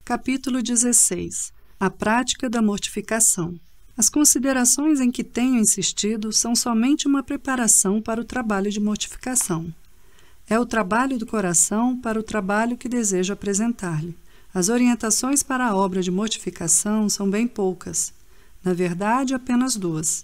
Capítulo 16. A prática da mortificação. As considerações em que tenho insistido são somente uma preparação para o trabalho de mortificação. É o trabalho do coração para o trabalho que desejo apresentar-lhe. As orientações para a obra de mortificação são bem poucas. Na verdade, apenas duas.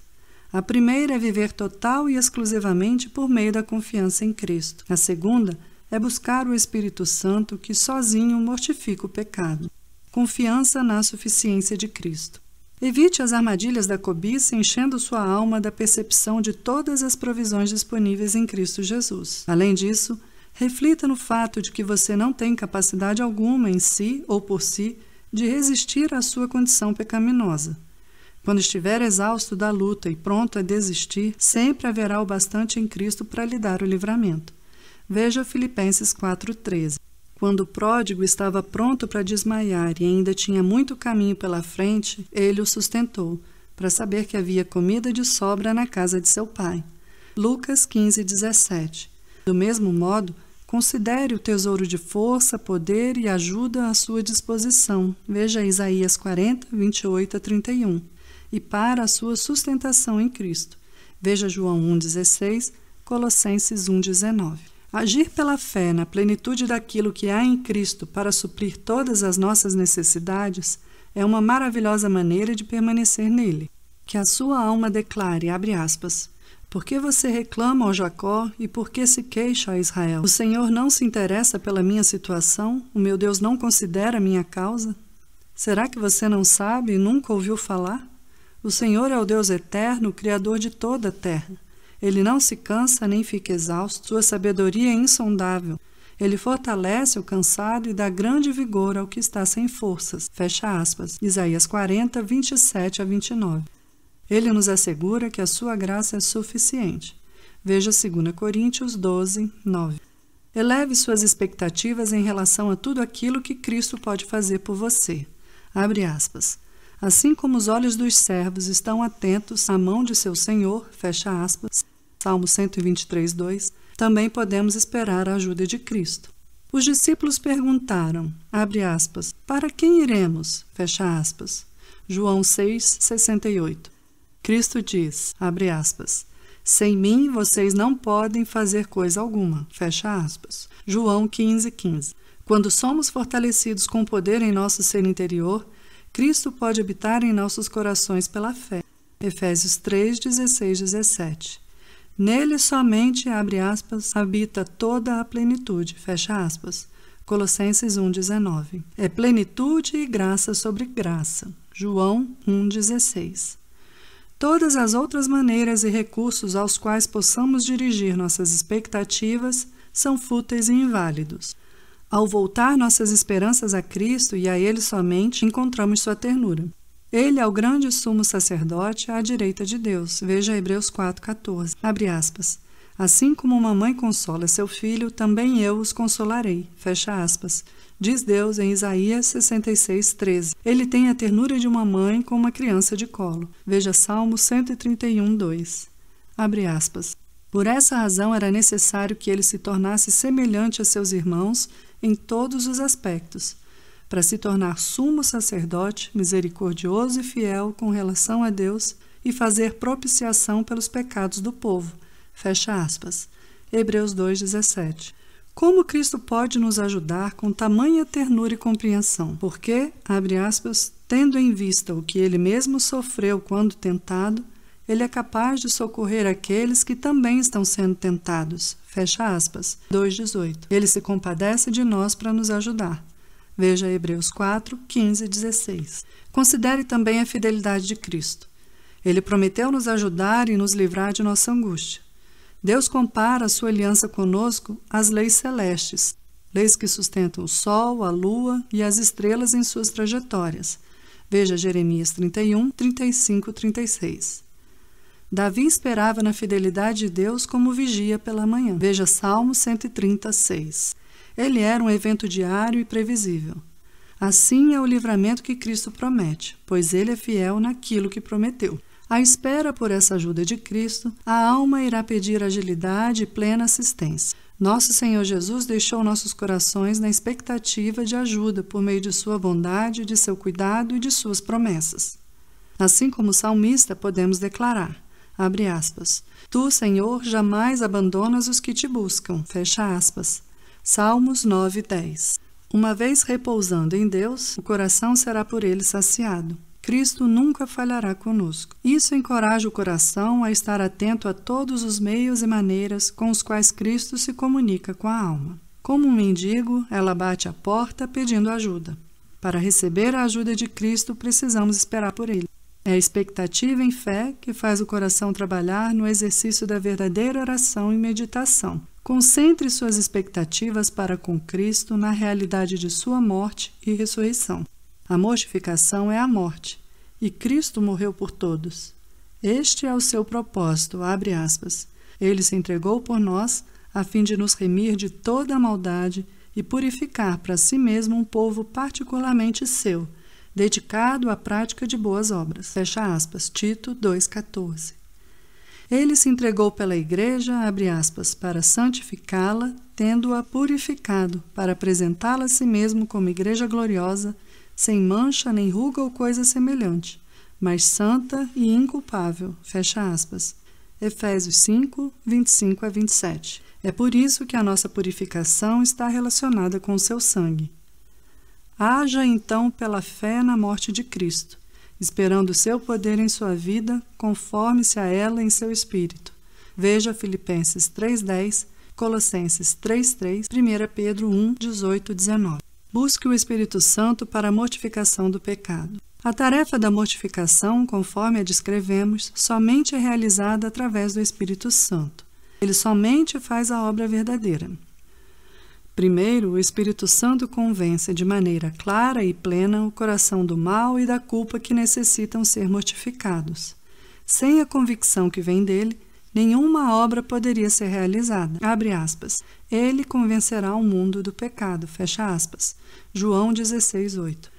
A primeira é viver total e exclusivamente por meio da confiança em Cristo. A segunda é buscar o Espírito Santo que sozinho mortifica o pecado. Confiança na suficiência de Cristo. Evite as armadilhas da cobiça, enchendo sua alma da percepção de todas as provisões disponíveis em Cristo Jesus. Além disso, reflita no fato de que você não tem capacidade alguma em si ou por si de resistir à sua condição pecaminosa. Quando estiver exausto da luta e pronto a desistir, sempre haverá o bastante em Cristo para lhe dar o livramento. Veja Filipenses 4:13. Quando o pródigo estava pronto para desmaiar e ainda tinha muito caminho pela frente, ele o sustentou, para saber que havia comida de sobra na casa de seu pai. Lucas 15:17. Do mesmo modo, considere o tesouro de força, poder e ajuda à sua disposição. Veja Isaías 40:28-31. E para a sua sustentação em Cristo. Veja João 1:16, Colossenses 1:19. Agir pela fé na plenitude daquilo que há em Cristo para suprir todas as nossas necessidades é uma maravilhosa maneira de permanecer nele. Que a sua alma declare, abre aspas, por que você reclama, ó Jacó, e por que se queixa, ó Israel? O Senhor não se interessa pela minha situação? O meu Deus não considera a minha causa? Será que você não sabe e nunca ouviu falar? O Senhor é o Deus eterno, o Criador de toda a terra. Ele não se cansa nem fica exausto, sua sabedoria é insondável. Ele fortalece o cansado e dá grande vigor ao que está sem forças. Fecha aspas. Isaías 40:27-29. Ele nos assegura que a sua graça é suficiente. Veja 2 Coríntios 12:9. Eleve suas expectativas em relação a tudo aquilo que Cristo pode fazer por você. Abre aspas. Assim como os olhos dos servos estão atentos à mão de seu Senhor, fecha aspas, Salmo 123:2, também podemos esperar a ajuda de Cristo. Os discípulos perguntaram, abre aspas, para quem iremos? Fecha aspas. João 6:68. Cristo diz, abre aspas, sem mim vocês não podem fazer coisa alguma, fecha aspas. João 15:15. Quando somos fortalecidos com poder em nosso ser interior, Cristo pode habitar em nossos corações pela fé. Efésios 3:16-17. Nele somente, abre aspas, habita toda a plenitude, fecha aspas. Colossenses 1:19. É plenitude e graça sobre graça. João 1:16. Todas as outras maneiras e recursos aos quais possamos dirigir nossas expectativas são fúteis e inválidos. Ao voltar nossas esperanças a Cristo e a Ele somente, encontramos sua ternura. Ele é o grande sumo sacerdote à direita de Deus. Veja Hebreus 4:14. Abre aspas. Assim como uma mãe consola seu filho, também eu os consolarei. Fecha aspas. Diz Deus em Isaías 66:13. Ele tem a ternura de uma mãe com uma criança de colo. Veja Salmo 131:2. Abre aspas. Por essa razão era necessário que ele se tornasse semelhante a seus irmãos em todos os aspectos, para se tornar sumo sacerdote, misericordioso e fiel com relação a Deus e fazer propiciação pelos pecados do povo. Fecha aspas. Hebreus 2:17. Como Cristo pode nos ajudar com tamanha ternura e compreensão? Porque, abre aspas, tendo em vista o que ele mesmo sofreu quando tentado, ele é capaz de socorrer aqueles que também estão sendo tentados. Fecha aspas. 2:18. Ele se compadece de nós para nos ajudar. Veja Hebreus 4:15-16. Considere também a fidelidade de Cristo. Ele prometeu nos ajudar e nos livrar de nossa angústia. Deus compara a sua aliança conosco às leis celestes, leis que sustentam o sol, a lua e as estrelas em suas trajetórias. Veja Jeremias 31:35-36. Davi esperava na fidelidade de Deus como vigia pela manhã. Veja Salmo 130:6. Ele era um evento diário e previsível. Assim é o livramento que Cristo promete, pois ele é fiel naquilo que prometeu. À espera por essa ajuda de Cristo, a alma irá pedir agilidade e plena assistência. Nosso Senhor Jesus deixou nossos corações na expectativa de ajuda por meio de sua bondade, de seu cuidado e de suas promessas. Assim como o salmista, podemos declarar, abre aspas, Tu, Senhor, jamais abandonas os que te buscam, fecha aspas. Salmos 9:10. Uma vez repousando em Deus, o coração será por ele saciado. Cristo nunca falhará conosco. Isso encoraja o coração a estar atento a todos os meios e maneiras com os quais Cristo se comunica com a alma. Como um mendigo, ela bate à porta pedindo ajuda. Para receber a ajuda de Cristo, precisamos esperar por ele. É a expectativa em fé que faz o coração trabalhar no exercício da verdadeira oração e meditação. Concentre suas expectativas para com Cristo na realidade de sua morte e ressurreição. A mortificação é a morte, e Cristo morreu por todos. Este é o seu propósito, abre aspas. Ele se entregou por nós, a fim de nos remir de toda a maldade e purificar para si mesmo um povo particularmente seu, dedicado à prática de boas obras. Fecha aspas, Tito 2,14. Ele se entregou pela igreja, abre aspas, para santificá-la, tendo-a purificado, para apresentá-la a si mesmo como igreja gloriosa, sem mancha nem ruga ou coisa semelhante, mas santa e inculpável, fecha aspas. Efésios 5, 25 a 27. É por isso que a nossa purificação está relacionada com o seu sangue. Haja então pela fé na morte de Cristo, esperando o seu poder em sua vida, conforme-se a ela em seu espírito. Veja Filipenses 3:10, Colossenses 3:3, 1 Pedro 1:18, 19. Busque o Espírito Santo para a mortificação do pecado. A tarefa da mortificação, conforme a descrevemos, somente é realizada através do Espírito Santo. Ele somente faz a obra verdadeira. Primeiro, o Espírito Santo convence de maneira clara e plena o coração do mal e da culpa que necessitam ser mortificados. Sem a convicção que vem dele, nenhuma obra poderia ser realizada. Abre aspas. Ele convencerá o mundo do pecado. Fecha aspas. João 16:8.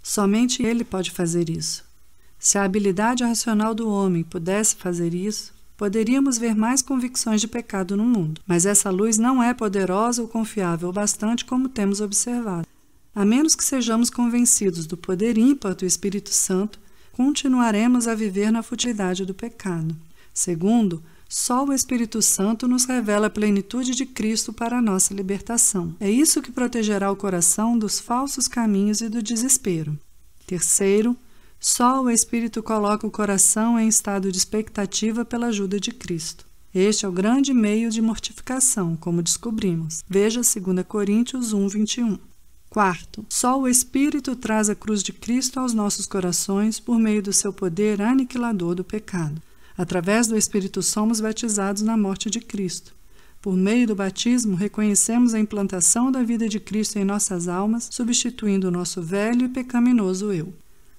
Somente ele pode fazer isso. Se a habilidade racional do homem pudesse fazer isso, poderíamos ver mais convicções de pecado no mundo. Mas essa luz não é poderosa ou confiável o bastante como temos observado. A menos que sejamos convencidos do poder ímpar do Espírito Santo, continuaremos a viver na futilidade do pecado. Segundo, só o Espírito Santo nos revela a plenitude de Cristo para a nossa libertação. É isso que protegerá o coração dos falsos caminhos e do desespero. Terceiro, só o Espírito coloca o coração em estado de expectativa pela ajuda de Cristo. Este é o grande meio de mortificação, como descobrimos. Veja 2 Coríntios 1:21. Quarto, só o Espírito traz a cruz de Cristo aos nossos corações por meio do seu poder aniquilador do pecado. Através do Espírito somos batizados na morte de Cristo. Por meio do batismo, reconhecemos a implantação da vida de Cristo em nossas almas, substituindo o nosso velho e pecaminoso eu.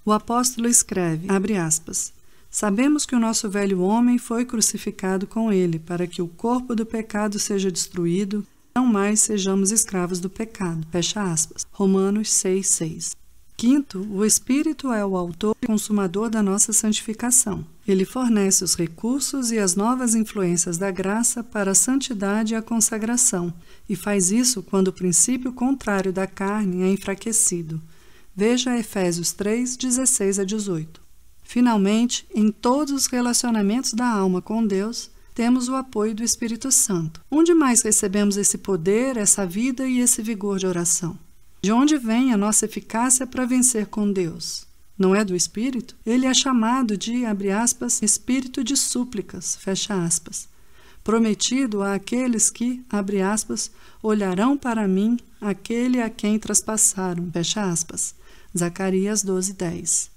O apóstolo escreve, abre aspas, sabemos que o nosso velho homem foi crucificado com ele, para que o corpo do pecado seja destruído, não mais sejamos escravos do pecado. Fecha aspas. Romanos 6:6. Quinto, o Espírito é o autor e consumador da nossa santificação. Ele fornece os recursos e as novas influências da graça para a santidade e a consagração, e faz isso quando o princípio contrário da carne é enfraquecido. Veja Efésios 3, 16 a 18. Finalmente, em todos os relacionamentos da alma com Deus, temos o apoio do Espírito Santo. Onde mais recebemos esse poder, essa vida e esse vigor de oração? De onde vem a nossa eficácia para vencer com Deus? Não é do Espírito? Ele é chamado de, abre aspas, Espírito de súplicas, fecha aspas, prometido àqueles que, abre aspas, olharão para mim, aquele a quem traspassaram, fecha aspas, Zacarias 12:10.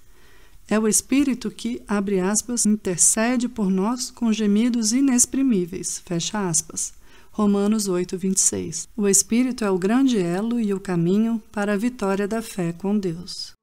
É o Espírito que, abre aspas, intercede por nós com gemidos inexprimíveis, fecha aspas, Romanos 8:26. O Espírito é o grande elo e o caminho para a vitória da fé com Deus.